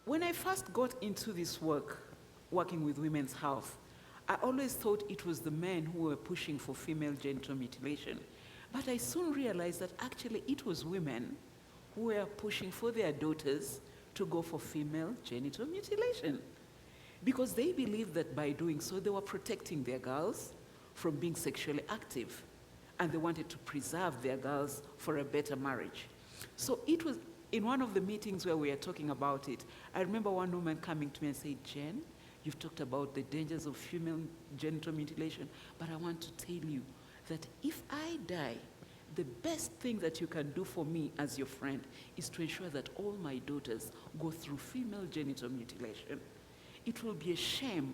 When I first got into this work, working with women's health, I always thought it was the men who were pushing for female genital mutilation. But I soon realized that actually it was women who were pushing for their daughters to go for female genital mutilation. Because they believed that by doing so, they were protecting their girls from being sexually active. And they wanted to preserve their girls for a better marriage. So it was in one of the meetings where we were talking about it, I remember one woman coming to me and saying, Jen, you've talked about the dangers of female genital mutilation, but I want to tell you that if I die, the best thing that you can do for me as your friend is to ensure that all my daughters go through female genital mutilation. It will be a shame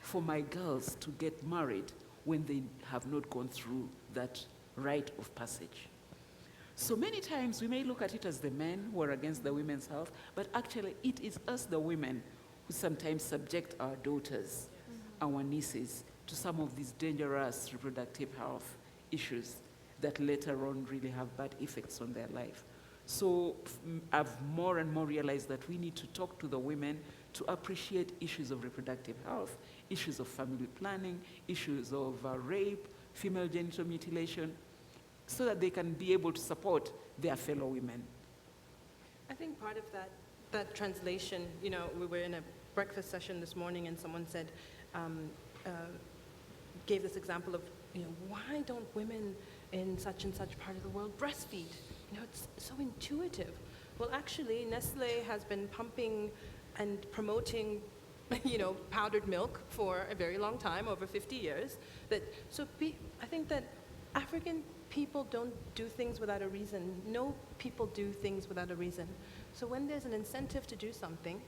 for my girls to get married when they have not gone through that rite of passage. So many times we may look at it as the men who are against the women's health, but actually it is us, the women, who sometimes subject our daughters, our nieces, to some of these dangerous reproductive health issues that later on really have bad effects on their life. So I've more and more realized that we need to talk to the women to appreciate issues of reproductive health, issues of family planning, issues of rape, female genital mutilation, so that they can be able to support their fellow women. I think part of that translation, you know, we were in a breakfast session this morning and someone said, gave this example of, you know, why don't women in such and such part of the world breastfeed? You know, it's so intuitive. Well, actually, Nestle has been pumping and promoting, you know, powdered milk for a very long time, over 50 years. I think that African people don't do things without a reason. No people do things without a reason. So when there's an incentive to do something,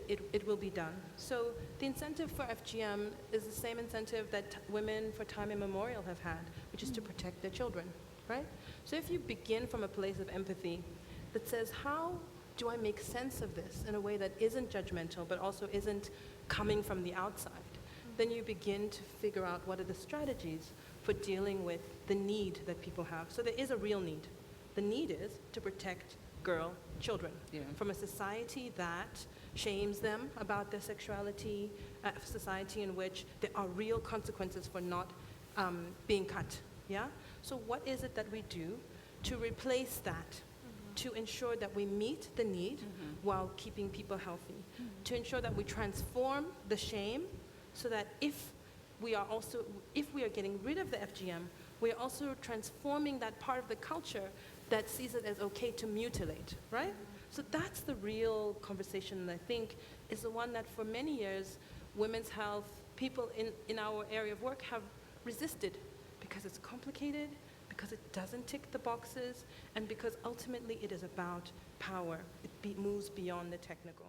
it will be done. So the incentive for FGM is the same incentive that women for time immemorial have had, which is to protect their children, right? So if you begin from a place of empathy that says, how do I make sense of this in a way that isn't judgmental, but also isn't coming from the outside, then you begin to figure out what are the strategies for dealing with the need that people have. So there is a real need. The need is to protect girl children from a society that shames them about their sexuality, a society in which there are real consequences for not being cut. Yeah? So what is it that we do to replace that, to ensure that we meet the need while keeping people healthy, to ensure that we transform the shame so that if we are getting rid of the FGM, we are also transforming that part of the culture that sees it as okay to mutilate, right? So that's the real conversation, I think, is the one that for many years, women's health, people in our area of work have resisted because it's complicated, because it doesn't tick the boxes, and because ultimately it is about power. It moves beyond the technical.